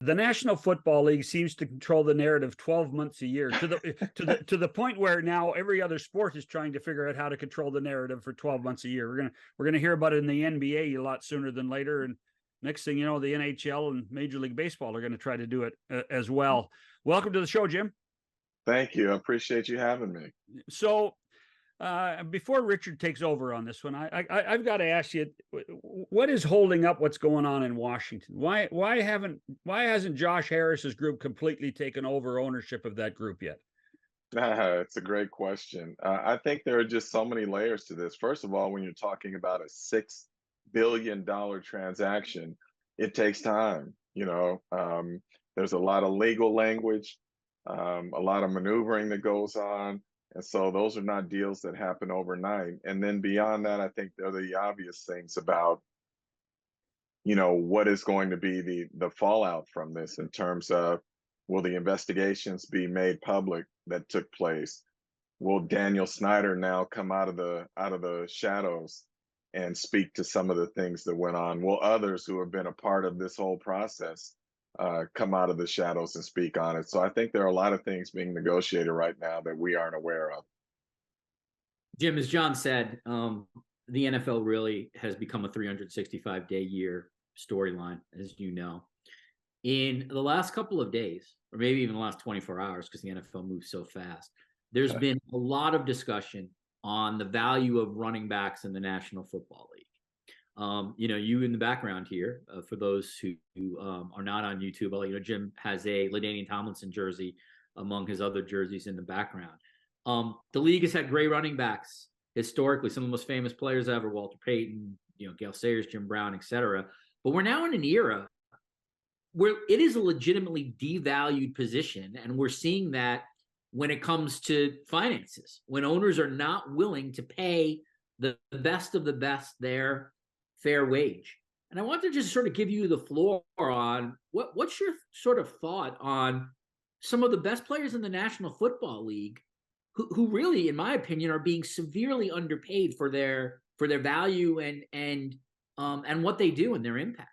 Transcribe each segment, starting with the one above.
The National Football League seems to control the narrative 12 months a year to the point where now every other sport is trying to figure out how to control the narrative for 12 months a year. We're gonna hear about it in the NBA a lot sooner than later, and next thing you know, the NHL and Major League Baseball are going to try to do it as well. Welcome to the show, Jim. Thank you. I appreciate you having me. So before Richard takes over on this one, I've got to ask you, what is holding up what's going on in Washington? Why hasn't Josh Harris's group completely taken over ownership of that group yet? It's a great question. I think there are just so many layers to this. First of all, when you're talking about a $6 billion transaction, it takes time. There's a lot of legal language, a lot of maneuvering that goes on. And so those are not deals that happen overnight. And then beyond that, I think there are the obvious things about, what is going to be the fallout from this in terms of, will the investigations be made public that took place? Will Daniel Snyder now come out of the shadows and speak to some of the things that went on? Will others who have been a part of this whole process come out of the shadows and speak on it? So I think there are a lot of things being negotiated right now that we aren't aware of. Jim, as John said, the NFL really has become a 365-day year storyline, as you know. In the last couple of days, or maybe even the last 24 hours, because the NFL moves so fast, there's been a lot of discussion on the value of running backs in the National Football League. You in the background here, for those who are not on YouTube, Jim has a LaDainian Tomlinson jersey among his other jerseys in the background. The league has had great running backs historically, some of the most famous players ever, Walter Payton, Gale Sayers, Jim Brown, etc. But we're now in an era where it is a legitimately devalued position, and we're seeing that when it comes to finances, when owners are not willing to pay the best of the best their fair wage. And I want to just sort of give you the floor on what's your sort of thought on some of the best players in the National Football League who really, in my opinion, are being severely underpaid for their value and what they do and their impact.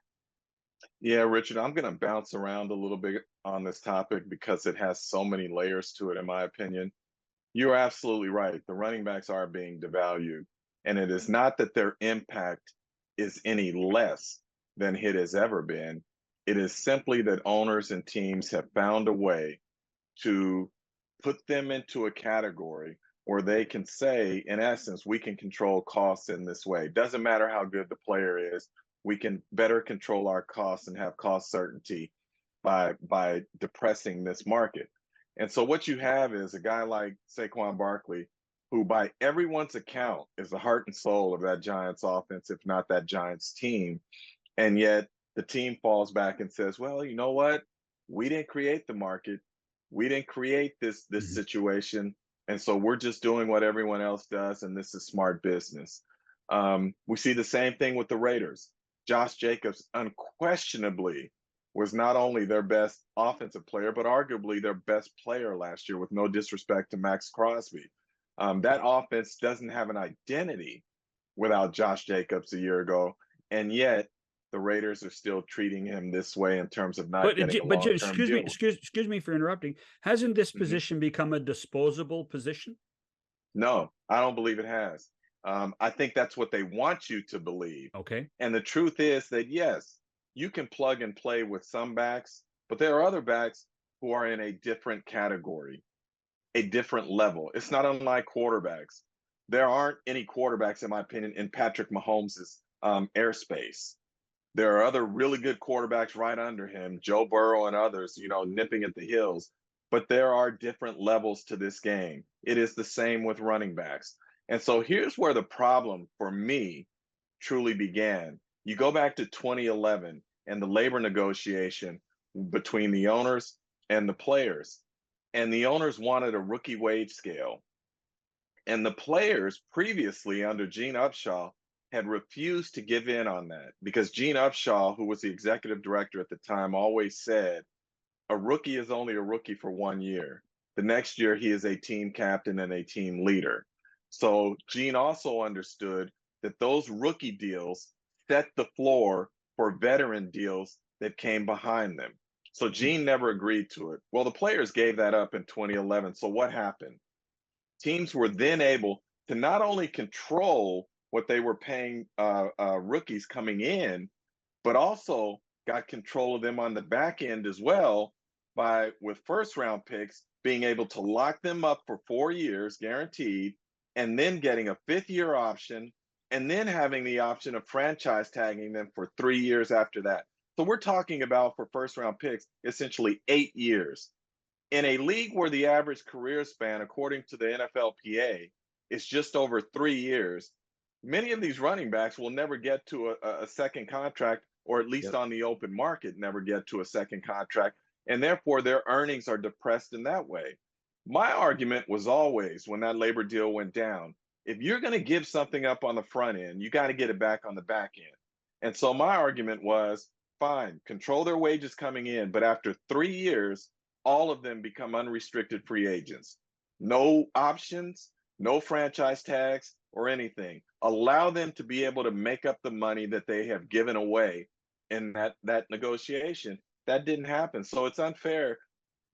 Yeah, Richard, I'm going to bounce around a little bit on this topic because it has so many layers to it, in my opinion. You're absolutely right. The running backs are being devalued, and it is not that their impact is any less than it has ever been. It is simply that owners and teams have found a way to put them into a category where they can say, in essence, we can control costs in this way. Doesn't matter how good the player is, we can better control our costs and have cost certainty by depressing this market. And so what you have is a guy like Saquon Barkley, who by everyone's account is the heart and soul of that Giants offense, if not that Giants team. And yet the team falls back and says, well, you know what? We didn't create the market. We didn't create this situation. And so we're just doing what everyone else does. And this is smart business. We see the same thing with the Raiders. Josh Jacobs unquestionably was not only their best offensive player, but arguably their best player last year, with no disrespect to Max Crosby. That offense doesn't have an identity without Josh Jacobs a year ago. And yet the Raiders are still treating him this way in terms of not getting a long-term deal. Excuse me for interrupting. Hasn't this position become a disposable position? No, I don't believe it has. I think that's what they want you to believe. Okay. And the truth is that, yes, you can plug and play with some backs, but there are other backs who are in a different category, a different level. It's not unlike quarterbacks. There aren't any quarterbacks, in my opinion, in Patrick Mahomes' airspace. There are other really good quarterbacks right under him, Joe Burrow and others, nipping at the heels. But there are different levels to this game. It is the same with running backs. And so here's where the problem for me truly began. You go back to 2011 and the labor negotiation between the owners and the players. And the owners wanted a rookie wage scale. And the players previously under Gene Upshaw had refused to give in on that, because Gene Upshaw, who was the executive director at the time, always said, a rookie is only a rookie for 1 year. The next year, he is a team captain and a team leader. So Gene also understood that those rookie deals set the floor for veteran deals that came behind them. So Gene never agreed to it. Well, the players gave that up in 2011. So what happened? Teams were then able to not only control what they were paying rookies coming in, but also got control of them on the back end as well by, with first round picks, being able to lock them up for 4 years guaranteed, and then getting a 5th-year option, and then having the option of franchise tagging them for 3 years after that. So we're talking about, for first round picks, essentially 8 years. In a league where the average career span, according to the NFLPA, is just over 3 years, many of these running backs will never get to a second contract, or at least Yep. on the open market, never get to a second contract. And therefore, their earnings are depressed in that way. My argument was always, when that labor deal went down, if you're going to give something up on the front end, you got to get it back on the back end. And so my argument was, fine, control their wages coming in, but after 3 years, all of them become unrestricted free agents. No options, no franchise tags or anything. Allow them to be able to make up the money that they have given away in that negotiation. That didn't happen. So it's unfair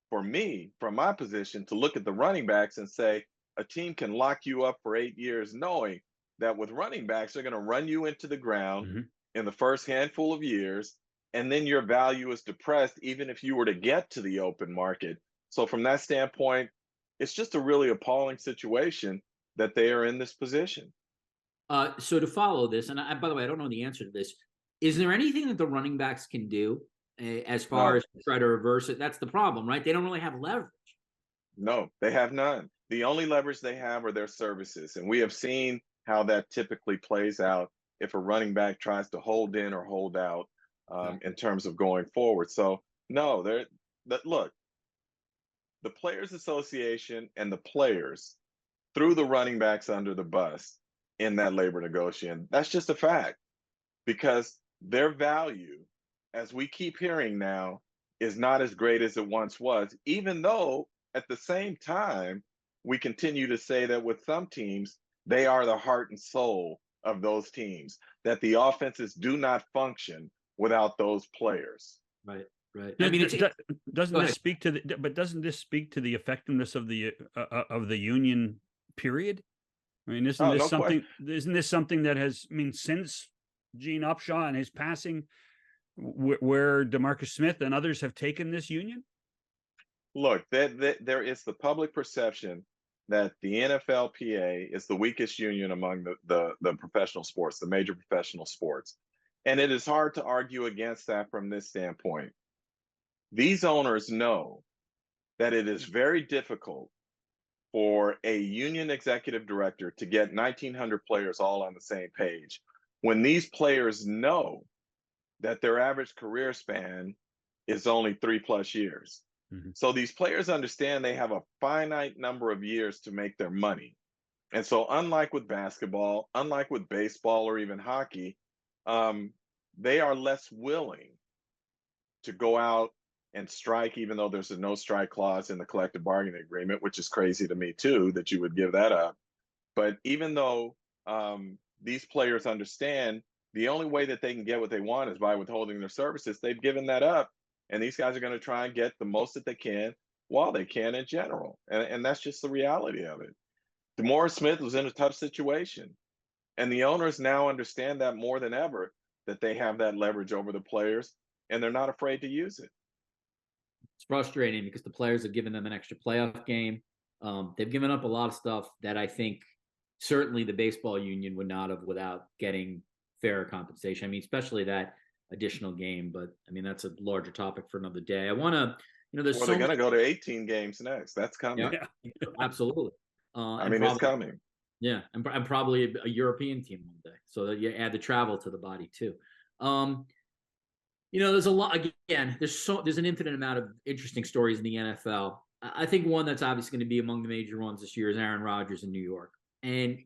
for me, from my position, to look at the running backs and say a team can lock you up for 8 years, knowing that with running backs, they're going to run you into the ground in the first handful of years, and then your value is depressed even if you were to get to the open market. So from that standpoint, it's just a really appalling situation that they are in this position. So to follow this, and by the way, I don't know the answer to this. Is there anything that the running backs can do as far as to try to reverse it? That's the problem, right? They don't really have leverage. No, they have none. The only leverage they have are their services. And we have seen how that typically plays out if a running back tries to hold in or hold out in terms of going forward. So, no, look, the Players Association and the players threw the running backs under the bus in that labor negotiation. That's just a fact, because their value, as we keep hearing now, is not as great as it once was, even though at the same time, we continue to say that with some teams, they are the heart and soul of those teams, that the offenses do not function without those players. Right. I mean, doesn't this speak to doesn't this speak to the effectiveness of the union period? I mean, isn't this something that has, I mean, since Gene Upshaw and his passing, where DeMarcus Smith and others have taken this union? Look, there is the public perception that the NFLPA is the weakest union among the professional sports, the major professional sports. And it is hard to argue against that from this standpoint. These owners know that it is very difficult for a union executive director to get 1,900 players all on the same page when these players know that their average career span is only 3+ years. So these players understand they have a finite number of years to make their money. And so unlike with basketball, unlike with baseball or even hockey, they are less willing to go out and strike, even though there's a no strike clause in the collective bargaining agreement, which is crazy to me too, that you would give that up. But even though these players understand the only way that they can get what they want is by withholding their services, they've given that up. And these guys are going to try and get the most that they can while they can in general. And that's just the reality of it. DeMaurice Smith was in a tough situation. And the owners now understand that more than ever, that they have that leverage over the players, and they're not afraid to use it. It's frustrating because the players have given them an extra playoff game. They've given up a lot of stuff that I think certainly the baseball union would not have without getting fair compensation. I mean, especially that additional game, but I mean, that's a larger topic for another day. I want to, there's they're going to go to 18 games next. That's coming. Yeah, absolutely. I mean, it's coming. Yeah, and probably a European team one day. So that you add the travel to the body too. There's a lot. Again, there's an infinite amount of interesting stories in the NFL. I think one that's obviously going to be among the major ones this year is Aaron Rodgers in New York. And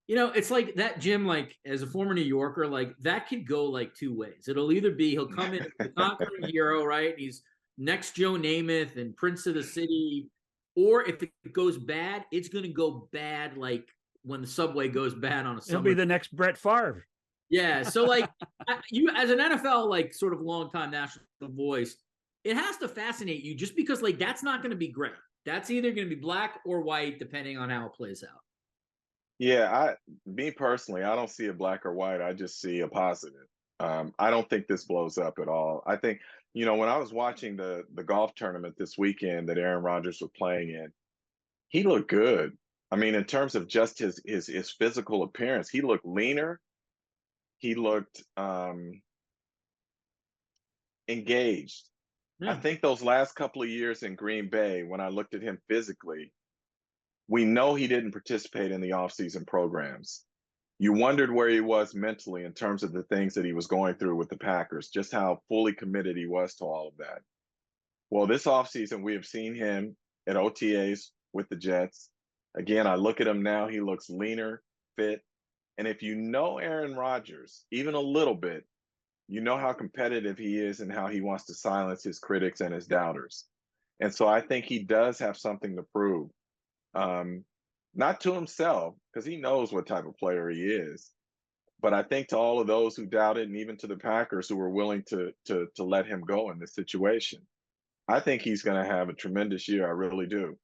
it's like that, Jim, like as a former New Yorker, like that could go like two ways. It'll either be he'll come in the conquering hero, right? He's next Joe Namath and Prince of the City. Or if it goes bad, it's going to go bad like when the subway goes bad on a summer. He'll be the next Brett Favre. Yeah. So like you as an NFL, like sort of longtime national voice, it has to fascinate you just because like that's not going to be gray. That's either going to be black or white depending on how it plays out. Yeah, me personally, I don't see a black or white. I just see a positive. I don't think this blows up at all. I think, when I was watching the golf tournament this weekend that Aaron Rodgers was playing in, he looked good. I mean, in terms of just his physical appearance, he looked leaner. He looked engaged. I Yeah. think those last couple of years in Green Bay, when I looked at him physically, we know he didn't participate in the offseason programs. You wondered where he was mentally in terms of the things that he was going through with the Packers, just how fully committed he was to all of that. Well, this offseason, we have seen him at OTAs with the Jets. Again, I look at him now, he looks leaner, fit. And if you know Aaron Rodgers, even a little bit, you know how competitive he is and how he wants to silence his critics and his doubters. And so I think he does have something to prove. Not to himself, because he knows what type of player he is, but I think to all of those who doubted, and even to the Packers who were willing to let him go in this situation, I think he's going to have a tremendous year. I really do.